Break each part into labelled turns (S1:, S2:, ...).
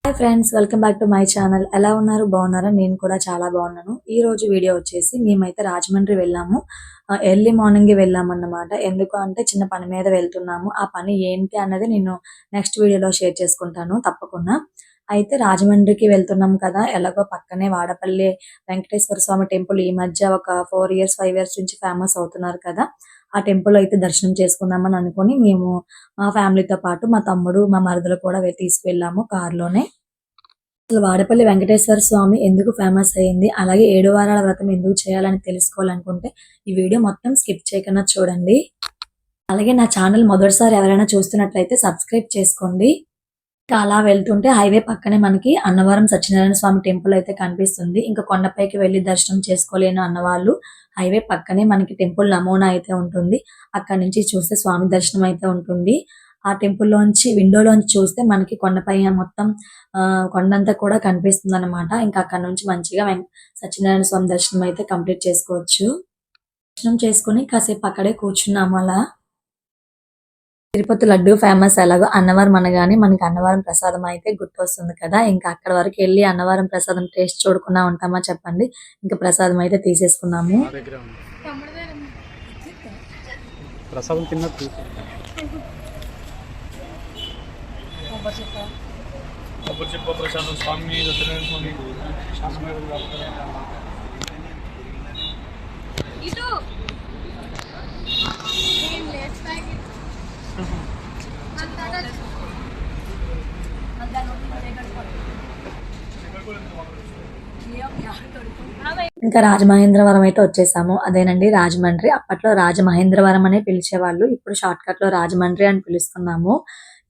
S1: Hi friends, welcome back to my channel. ఎలా ఉన్నారు? బాగున్నారా? నేను కూడా చాలా బాగున్నాను. ఈ రోజు వీడియో వచ్చేసి మేమైతే రాజమండ్రి వెళ్ళాము. ఎర్లీ మార్నింగ్ వెళ్ళామన్నమాట. ఎందుకు అంటే చిన్న పని మీద వెళ్తున్నాము. ఆ పని ఏంటి అన్నది నేను నెక్స్ట్ వీడియోలో షేర్ చేసుకుంటాను తప్పకుండా. అయితే రాజమండ్రికి వెళ్తున్నాం కదా, ఎలాగో పక్కనే వాడపల్లి వెంకటేశ్వర స్వామి టెంపుల్ ఈ మధ్య ఒక 4 ఇయర్స్ 5 ఇయర్స్ నుంచి ఫేమస్ అవుతున్నారు కదా. ఆ టెంపుల్ అయితే దర్శనం చేసుకుందామని అనుకుని మేము మా ఫ్యామిలీతో పాటు మా తమ్ముడు మా మరదలు కూడా తీసుకెళ్ళాము కారులోనే. అసలు వాడపల్లి వెంకటేశ్వర స్వామి ఎందుకు ఫేమస్ అయింది, అలాగే 7 వారాల వ్రతం ఎందుకు చేయాలని తెలుసుకోవాలనుకుంటే ఈ వీడియో మొత్తం స్కిప్ చేయకుండా చూడండి. అలాగే నా ఛానల్ మొదటిసారి ఎవరైనా చూస్తున్నట్లయితే సబ్స్క్రైబ్ చేసుకోండి. ఇంకా అలా వెళ్తుంటే హైవే పక్కనే మనకి అన్నవరం సత్యనారాయణ స్వామి టెంపుల్ అయితే కనిపిస్తుంది. ఇంకా కొండపైకి వెళ్ళి దర్శనం చేసుకోలేను అన్నవాళ్ళు హైవే పక్కనే మనకి టెంపుల్ నమూనా అయితే ఉంటుంది. అక్కడి నుంచి చూస్తే స్వామి దర్శనం అయితే ఉంటుంది. ఆ టెంపుల్లోంచి విండోలోంచి చూస్తే మనకి కొండపై మొత్తం కొండంతా కూడా కనిపిస్తుంది అనమాట. ఇంకా అక్కడ నుంచి మంచిగా సత్యనారాయణ స్వామి దర్శనం అయితే కంప్లీట్ చేసుకోవచ్చు. దర్శనం చేసుకుని కాసేపు అక్కడే కూర్చున్నాము. అలా తిరుపతి లడ్డు ఫేమస్. ఎలాగో అన్నవరం అనగానే మనకి అన్నవరం ప్రసాదం అయితే గుర్తొస్తుంది కదా. ఇంకా అక్కడ వరకు వెళ్ళి అన్నవరం ప్రసాదం టేస్ట్ చూడకుండా ఉంటామా చెప్పండి. ఇంకా ప్రసాదం అయితే తీసేసుకున్నాము.
S2: ప్రసాదం తిన్నట్టు ప్రసాదం స్వామి స్వామి
S1: ఇంకా రాజమహేంద్రవరం అయితే వచ్చేసాము. అదేనండి రాజమండ్రి. అప్పట్లో రాజమహేంద్రవరం అనే పిలిచేవాళ్ళు, ఇప్పుడు షార్ట్ కట్ లో రాజమండ్రి అని పిలుస్తున్నాము.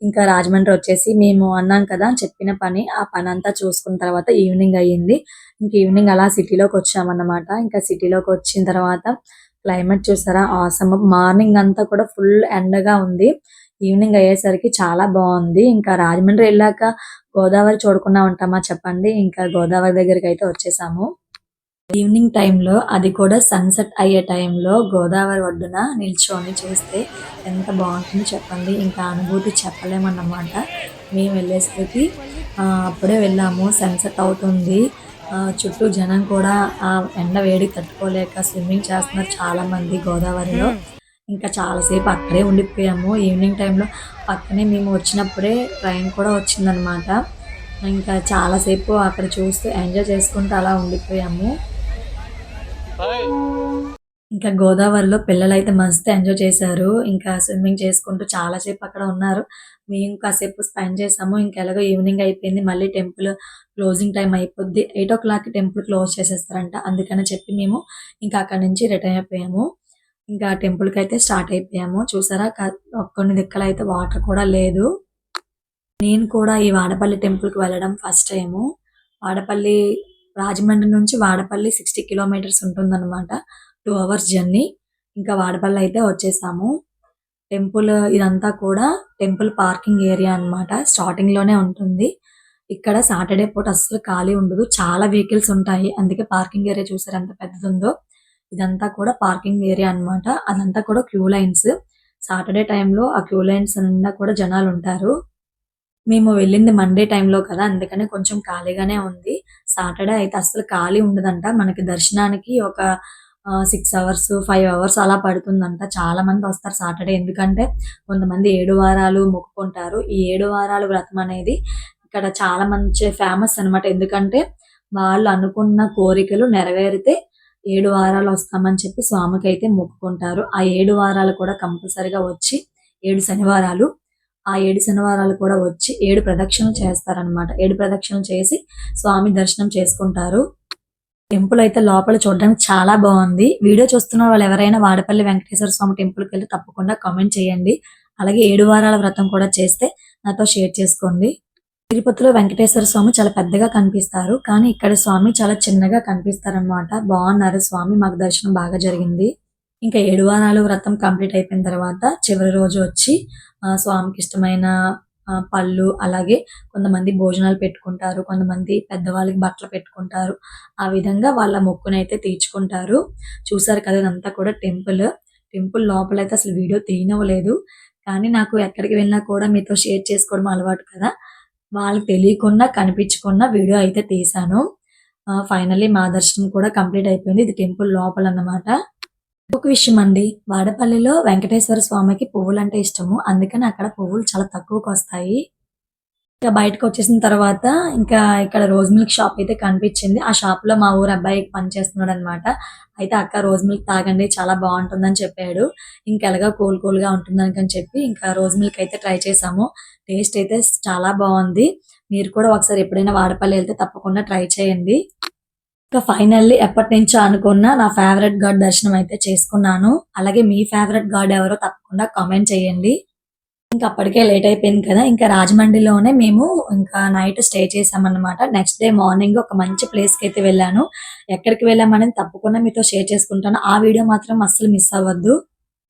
S1: ఇంకా రాజమండ్రి వచ్చేసి మేము అన్నాం కదా చెప్పిన పని, ఆ పని అంతా చూసుకున్న తర్వాత ఈవినింగ్ అయ్యింది. ఇంక ఈవినింగ్ అలా సిటీలోకి వచ్చామన్నమాట. ఇంకా సిటీలోకి వచ్చిన తర్వాత క్లైమేట్ చూసారా, ఆసమ్. మార్నింగ్ అంతా కూడా ఫుల్ ఎండగా ఉంది, ఈవినింగ్ అయ్యేసరికి చాలా బాగుంది. ఇంకా రాజమండ్రి వెళ్ళాక గోదావరి చూడకుండా ఉంటామా చెప్పండి. ఇంకా గోదావరి దగ్గరికి అయితే వచ్చేసాము. ఈవినింగ్ టైంలో, అది కూడా సన్సెట్ అయ్యే టైంలో గోదావరి ఒడ్డున నిల్చొని చూస్తే ఎంత బాగుంటుందో చెప్పండి. ఇంకా అనుభూతి చెప్పలేమన్నమాట. మేము వెళ్ళేసరికి అప్పుడే వెళ్ళాము, సన్సెట్ అవుతుంది. చుట్టూ జనం కూడా ఆ ఎండ వేడి తట్టుకోలేక స్విమ్మింగ్ చేస్తున్నారు చాలామంది గోదావరిలో. ఇంకా చాలాసేపు అక్కడే ఉండిపోయాము. ఈవినింగ్ టైంలో పక్కనే మేము వచ్చినప్పుడే ట్రైన్ కూడా వచ్చిందనమాట. ఇంకా చాలాసేపు అక్కడ చూస్తూ ఎంజాయ్ చేసుకుంటూ అలా ఉండిపోయాము. ఇంకా గోదావరిలో పిల్లలైతే మస్తు ఎంజాయ్ చేశారు. ఇంకా స్విమ్మింగ్ చేసుకుంటూ చాలాసేపు అక్కడ ఉన్నారు. మేము కాసేపు స్పెండ్ చేసాము. ఇంకా ఎలాగో ఈవినింగ్ అయిపోయింది. మళ్ళీ టెంపుల్ క్లోజింగ్ టైం అయిపోద్ది. 8 టెంపుల్ క్లోజ్ చేసేస్తారంట. అందుకని చెప్పి మేము ఇంకా అక్కడ నుంచి రిటర్న్ అయిపోయాము. ఇంకా టెంపుల్కి అయితే స్టార్ట్ అయిపోయాము. చూసారా, కొన్ని దిక్కలైతే వాటర్ కూడా లేదు. నేను కూడా ఈ వాడపల్లి టెంపుల్కి వెళ్ళడం ఫస్ట్ టైము. వాడపల్లి రాజమండ్రి నుంచి వాడపల్లి 60 కిలోమీటర్స్ ఉంటుందన్నమాట. 2 అవర్స్ జర్నీ. ఇంకా వాడపల్లి అయితే వచ్చేసాము. టెంపుల్ ఇదంతా కూడా టెంపుల్ పార్కింగ్ ఏరియా అన్నమాట. స్టార్టింగ్ లోనే ఉంటుంది. ఇక్కడ సాటర్డే పూట అస్సలు ఖాళీ ఉండదు, చాలా వెహికల్స్ ఉంటాయి. అందుకే పార్కింగ్ ఏరియా చూసారు ఎంత పెద్దదుందో. ఇదంతా కూడా పార్కింగ్ ఏరియా అన్నమాట. అదంతా కూడా క్యూ లైన్స్. సాటర్డే టైంలో ఆ క్యూ లైన్స్ నిండా కూడా జనాలు ఉంటారు. మేము వెళ్ళింది మండే టైంలో కదా, అందుకని కొంచెం ఖాళీగానే ఉంది. సాటర్డే అయితే అస్సలు ఖాళీ ఉండదంట. మనకి దర్శనానికి ఒక 6 అవర్స్ 5 అవర్స్ అలా పడుతుందంట. చాలా మంది వస్తారు సాటర్డే. ఎందుకంటే కొంతమంది 7 వారాలు మొక్కుకుంటారు. ఈ 7 వారాలు వ్రతం అనేది ఇక్కడ చాలా మంచి ఫేమస్ అనమాట. ఎందుకంటే వాళ్ళు అనుకున్న కోరికలు నెరవేరితే 7 వారాలు వస్తామని చెప్పి స్వామికి అయితే మొక్కుకుంటారు. ఆ 7 వారాలు కూడా కంపల్సరిగా వచ్చి 7 శనివారాలు, ఆ 7 శనివారాలు కూడా వచ్చి 7 ప్రదక్షిణలు చేస్తారనమాట. 7 ప్రదక్షిణలు చేసి స్వామి దర్శనం చేసుకుంటారు. టెంపుల్ అయితే లోపల చూడడానికి చాలా బాగుంది. వీడియో చూస్తున్న వాళ్ళు ఎవరైనా వాడపల్లి వెంకటేశ్వర స్వామి టెంపుల్కి వెళ్ళి తప్పకుండా కామెంట్ చేయండి. అలాగే 7 వారాల వ్రతం కూడా చేస్తే నాతో షేర్ చేసుకోండి. తిరుపతిలో వెంకటేశ్వర స్వామి చాలా పెద్దగా కనిపిస్తారు, కానీ ఇక్కడ స్వామి చాలా చిన్నగా కనిపిస్తారనమాట. బాగున్నారు స్వామి. మాకు దర్శనం బాగా జరిగింది. ఇంకా 7 వారాలు వ్రతం కంప్లీట్ అయిపోయిన తర్వాత చివరి రోజు వచ్చి స్వామికి ఇష్టమైన పళ్ళు, అలాగే కొంతమంది భోజనాలు పెట్టుకుంటారు, కొంతమంది పెద్దవాళ్ళకి బట్టలు పెట్టుకుంటారు. ఆ విధంగా వాళ్ళ మొక్కునైతే తీర్చుకుంటారు. చూసారు కదా, ఇదంతా కూడా టెంపుల్. టెంపుల్ లోపలైతే అసలు వీడియో తీయనివ్వలేదు, కానీ నాకు ఎక్కడికి వెళ్ళినా కూడా మీతో షేర్ చేసుకోవడం అలవాటు కదా. వాళ్ళకి తెలియకుండా కనిపించకుండా వీడియో అయితే తీశాను. ఫైనల్లీ మా దర్శనం కూడా కంప్లీట్ అయిపోయింది. ఇది టెంపుల్ లోపలన్నమాట. ఇంకొక విషయం అండి. వాడపల్లిలో వెంకటేశ్వర స్వామికి పువ్వులంటే ఇష్టము. అందుకని అక్కడ పువ్వులు చాలా తక్కువకొస్తాయి. ఇంకా బయటకొచ్చేసిన తర్వాత ఇంకా ఇక్కడ రోజ్ మిల్క్ షాప్ అయితే కనిపించింది. ఆ షాప్‌లో మా ఊరు అబ్బాయి పనిచేస్తున్నాడనమాట. అయితే "అక్క రోజ్ మిల్క్ తాగండి చాలా బావుంటుందని" చెప్పాడు. ఇంకెలాగో కూల్‌గా ఉంటుందనికని చెప్పి ఇంకా రోజ్ మిల్క్ అయితే ట్రై చేసాము. టేస్ట్ అయితే చాలా బావుంది. మీరు కూడా ఒకసారి ఎప్పుడైనా వాడపల్లి ఎళ్తే తప్పకుండా ట్రై చేయండి. ఇంకా ఫైనల్లీ ఎప్పటినుంచో అనుకున్న నా ఫేవరెట్ గాడ్ దర్శనం అయితే చేసుకున్నాను. అలాగే మీ ఫేవరెట్ గాడ్ ఎవరో తప్పకుండా కామెంట్ చేయండి. ఇంక అప్పటికే లేట్ అయిపోయింది కదా! ఇంకా రాజమండ్రిలోనే మేము ఇంకా నైట్ స్టే చేశామన్నమాట. నెక్స్ట్ డే మార్నింగ్ ఒక మంచి ప్లేస్‌కైతే వెళ్ళాను. ఎక్కడికి వెళ్ళామనేది తప్పకుండా మీతో షేర్ చేసుకుంటాను. ఆ వీడియో మాత్రం అస్సలు మిస్ అవ్వద్దు.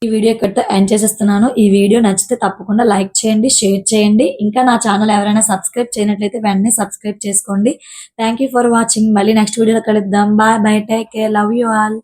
S1: ఈ వీడియో ఇక్కడితో ఎండ్ చేసేస్తున్నాను. ఈ వీడియో నచ్చితే తప్పకుండా లైక్ చేయండి, షేర్ చేయండి. ఇంకా నా ఛానల్ ఎవరైనా సబ్స్క్రైబ్ చేయనట్లయితే వెంటనే సబ్స్క్రైబ్ చేసుకోండి. Thank you for watching. మళ్ళీ నెక్స్ట్ వీడియోలో కలుద్దాం. Bye bye. Take care. Love you all.